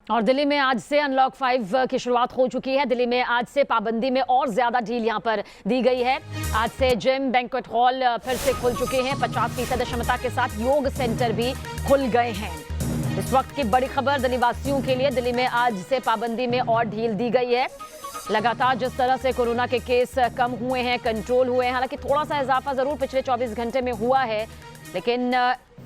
और दिल्ली में आज से अनलॉक 5 की शुरुआत हो चुकी है। दिल्ली में आज से पाबंदी में और ज्यादा ढील यहां पर दी गई है। आज से जिम, बैंक्वेट हॉल फिर से खुल चुके हैं। 50% क्षमता के साथ योग सेंटर भी खुल गए हैं। इस वक्त की बड़ी खबर दिल्ली वासियों के लिए, दिल्ली में आज से पाबंदी में और ढील दी गई है। लगातार जिस तरह से कोरोना के केस कम हुए हैं, कंट्रोल हुए हैं, हालांकि थोड़ा सा इजाफा जरूर पिछले 24 घंटे में हुआ है, लेकिन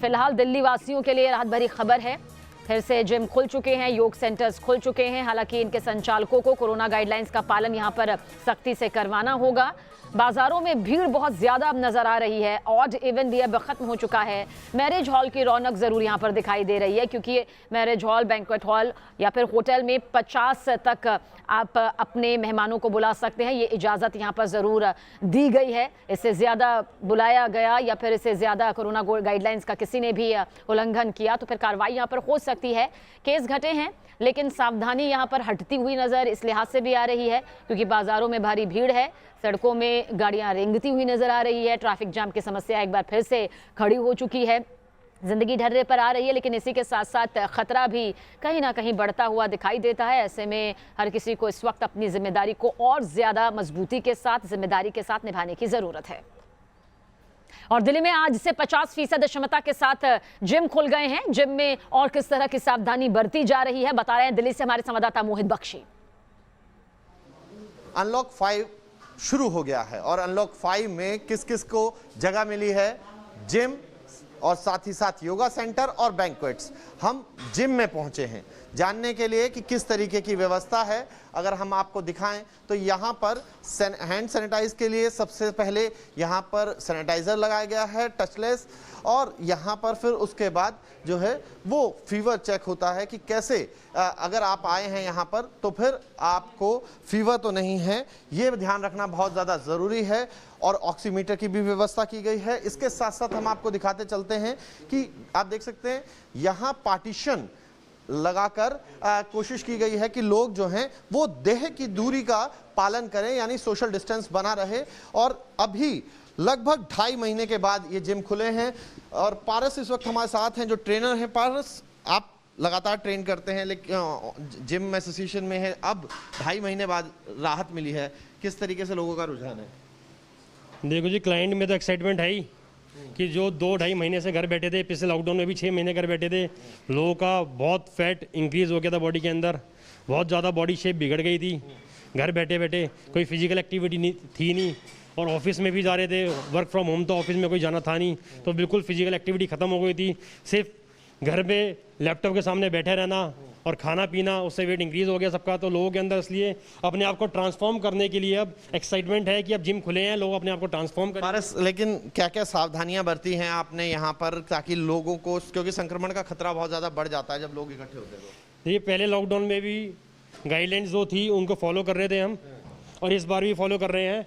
फिलहाल दिल्ली वासियों के लिए राहत भरी खबर है। फिर से जिम खुल चुके हैं, योग सेंटर्स खुल चुके हैं। हालांकि इनके संचालकों को कोरोना गाइडलाइंस का पालन यहां पर सख्ती से करवाना होगा। बाजारों में भीड़ बहुत ज्यादा अब नजर आ रही है। ऑड इवन भी अब खत्म हो चुका है। मैरिज हॉल की रौनक जरूर यहां पर दिखाई दे रही है, क्योंकि मैरिज हॉल, बैंक्वेट हॉल या फिर होटल में 50 तक आप अपने मेहमानों को बुला सकते हैं। ये इजाजत यहां पर जरूर दी गई है। इससे ज्यादा बुलाया गया या फिर इससे ज्यादा कोरोना गाइडलाइंस का किसी ने भी उल्लंघन किया तो फिर कार्रवाई यहां पर हो सकती है। केस घटे हैं, लेकिन सावधानी यहां पर हटती हुई नजर इस लिहाज से भी आ रही है, क्योंकि बाजारों में भारी भीड़ है, सड़कों में गाड़ियां रेंगती हुई नजर आ रही है। ट्रैफिक जाम की समस्या एक बार फिर से खड़ी हो चुकी है। जिंदगी ढर्रे पर आ रही है, लेकिन इसी के साथ साथ खतरा भी कहीं ना कहीं बढ़ता हुआ दिखाई देता है। ऐसे में हर किसी को इस वक्त अपनी जिम्मेदारी को और ज्यादा मजबूती के साथ, जिम्मेदारी के साथ निभाने की जरूरत है। और दिल्ली में आज से 50% क्षमता के साथ जिम खुल गए हैं। जिम में और किस तरह की सावधानी बरती जा रही है, बता रहे हैं दिल्ली से हमारे संवाददाता मोहित बख्शी। अनलॉक 5 शुरू हो गया है और अनलॉक 5 में किस किस को जगह मिली है? जिम और साथ ही साथ योगा सेंटर और बैंक्वेट्स। हम जिम में पहुंचे हैं जानने के लिए कि किस तरीके की व्यवस्था है। अगर हम आपको दिखाएं तो यहाँ पर हैंड सैनिटाइज के लिए सबसे पहले यहाँ पर सैनिटाइजर लगाया गया है, टचलेस, और यहाँ पर फिर उसके बाद जो है वो फीवर चेक होता है कि कैसे अगर आप आए हैं यहाँ पर तो फिर आपको फीवर तो नहीं है, ये ध्यान रखना बहुत ज़्यादा ज़रूरी है। और ऑक्सीमीटर की भी व्यवस्था की गई है। इसके साथ साथ हम आपको दिखाते चलते हैं कि आप देख सकते हैं यहाँ पार्टीशन लगाकर कोशिश की गई है कि लोग जो हैं वो देह की दूरी का पालन करें, यानी सोशल डिस्टेंस बना रहे। और अभी लगभग 2.5 महीने के बाद ये जिम खुले हैं। और पारस इस वक्त हमारे साथ हैं जो ट्रेनर हैं। पारस, आप लगातार ट्रेन करते हैं, लेकिन जिम एसोसिएशन में है, अब 2.5 महीने बाद राहत मिली है, किस तरीके से लोगों का रुझान है? देखो जी, क्लाइंट में तो एक्साइटमेंट है ही कि जो 2-2.5 महीने से घर बैठे थे, पिछले लॉकडाउन में भी 6 महीने घर बैठे थे, लोगों का बहुत फैट इंक्रीज़ हो गया था बॉडी के अंदर, बहुत ज़्यादा बॉडी शेप बिगड़ गई थी। घर बैठे बैठे कोई फिजिकल एक्टिविटी थी नहीं, और ऑफिस में भी जा रहे थे, वर्क फ्रॉम होम, तो ऑफिस में कोई जाना था नहीं, तो बिल्कुल फिजिकल एक्टिविटी ख़त्म हो गई थी। सिर्फ घर पे लैपटॉप के सामने बैठे रहना और खाना पीना, उससे वेट इंक्रीज़ हो गया सबका। तो लोगों के अंदर इसलिए अपने आप को ट्रांसफॉर्म करने के लिए अब एक्साइटमेंट है कि अब जिम खुले हैं, लोग अपने आप को ट्रांसफॉर्म करें। पारस, लेकिन क्या क्या सावधानियां बरती हैं आपने यहाँ पर ताकि लोगों को, क्योंकि संक्रमण का खतरा बहुत ज़्यादा बढ़ जाता है जब लोग इकट्ठे होते हैं? देखिए, पहले लॉकडाउन में भी गाइडलाइंस जो थी उनको फॉलो कर रहे थे हम, और इस बार भी फॉलो कर रहे हैं।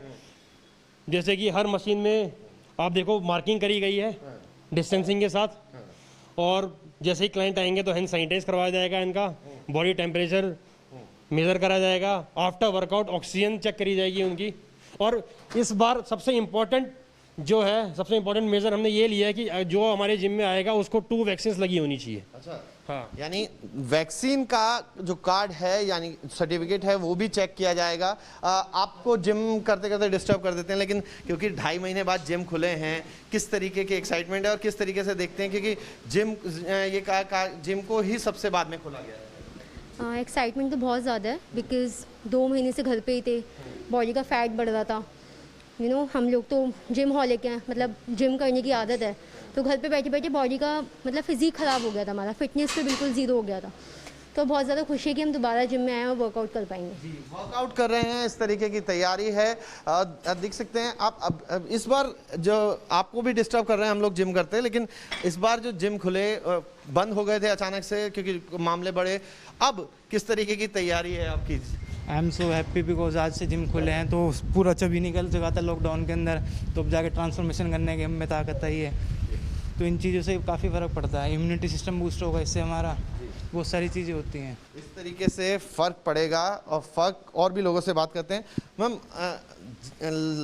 जैसे कि हर मशीन में आप देखो मार्किंग करी गई है डिस्टेंसिंग के साथ, और जैसे ही क्लाइंट आएंगे तो हैंड सैनिटाइज करवाया जाएगा, इनका बॉडी टेम्परेचर मेज़र करा जाएगा, आफ्टर वर्कआउट ऑक्सीजन चेक करी जाएगी उनकी। और इस बार सबसे इम्पोर्टेंट जो है, सबसे इम्पोर्टेंट मेजर हमने ये लिया है कि जो हमारे जिम में आएगा उसको 2 वैक्सीन लगी होनी चाहिए। अच्छा, हाँ, यानी वैक्सीन का जो कार्ड है यानी सर्टिफिकेट है वो भी चेक किया जाएगा। आपको जिम करते करते डिस्टर्ब कर देते हैं, लेकिन क्योंकि 2.5 महीने बाद जिम खुले हैं, किस तरीके की एक्साइटमेंट है और किस तरीके से देखते हैं, क्योंकि जिम जिम को ही सबसे बाद में खोला गया है? एक्साइटमेंट तो बहुत ज़्यादा है, बिकॉज़ 2 महीने से घर पे ही थे, बॉडी का फैट बढ़ रहा था। हम लोग तो जिम हॉलिक हैं, मतलब जिम करने की आदत है, तो घर पे बैठे बैठे बॉडी का मतलब फिजिक ख़राब हो गया था, हमारा फिटनेस पे बिल्कुल ज़ीरो हो गया था। तो बहुत ज़्यादा खुशी है कि हम दोबारा जिम में आए और वर्कआउट कर पाएंगे। वर्कआउट कर रहे हैं, इस तरीके की तैयारी है। देख सकते हैं आप। अब इस बार जो आपको भी डिस्टर्ब कर रहे हैं, हम लोग जिम करते हैं, लेकिन इस बार जो जिम खुले बंद हो गए थे अचानक से क्योंकि मामले बढ़े, अब किस तरीके की तैयारी है आपकी? I am so happy because आज से जिम खुले हैं, तो पूरा चबी निकल चुका था लॉकडाउन के अंदर, तो अब जाके ट्रांसफॉर्मेशन करने की हम में ताकत आई है। तो इन चीज़ों से काफ़ी फ़र्क पड़ता है, इम्यूनिटी सिस्टम बूस्ट होगा इससे हमारा, बहुत सारी चीज़ें होती हैं। इस तरीके से फ़र्क पड़ेगा। और फ़र्क और भी लोगों से बात करते हैं। मैम,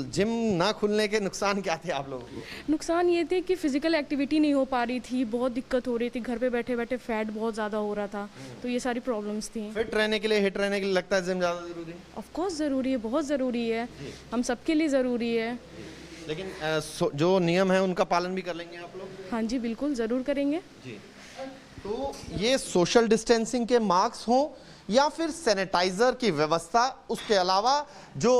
जिम ना खुलने के नुकसान क्या थे आप लोगों को? नुकसान ये थे कि फिजिकल एक्टिविटी नहीं हो पा रही थी, बहुत दिक्कत हो रही थी, घर पे बैठे बैठे फैट बहुत ज़्यादा हो रहा था, तो ये सारी प्रॉब्लम्स थी। फिट रहने के लिए, हिट रहने के लिए लगता है जिम ज़्यादा ज़रूरी है? ऑफ कोर्स ज़रूरी है, बहुत ज़रूरी है, हम सबके लिए ज़रूरी है। लेकिन जो नियम है उनका पालन भी कर लेंगे आप लोग? हाँ जी, बिल्कुल ज़रूर करेंगे। जी। तो ये सोशल डिस्टेंसिंग के मार्क्स हों या फिर सैनिटाइजर की व्यवस्था, उसके अलावा जो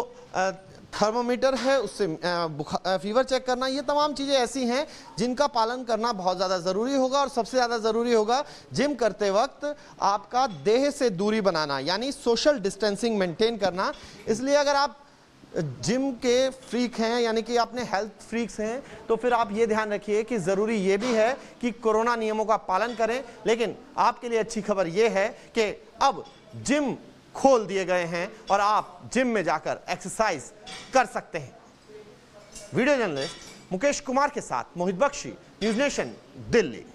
थर्मोमीटर है उससे फीवर चेक करना, ये तमाम चीज़ें ऐसी हैं जिनका पालन करना बहुत ज़्यादा ज़रूरी होगा। और सबसे ज़्यादा ज़रूरी होगा जिम करते वक्त आपका देह से दूरी बनाना, यानी सोशल डिस्टेंसिंग मेंटेन करना। इसलिए अगर आप जिम के फ्रीक हैं, यानी कि अपने हेल्थ फ्रीक्स हैं, तो फिर आप ये ध्यान रखिए कि ज़रूरी ये भी है कि कोरोना नियमों का पालन करें। लेकिन आपके लिए अच्छी खबर ये है कि अब जिम खोल दिए गए हैं और आप जिम में जाकर एक्सरसाइज कर सकते हैं। वीडियो जर्नलिस्ट मुकेश कुमार के साथ मोहित बख्शी, न्यूज़ नेशन, दिल्ली।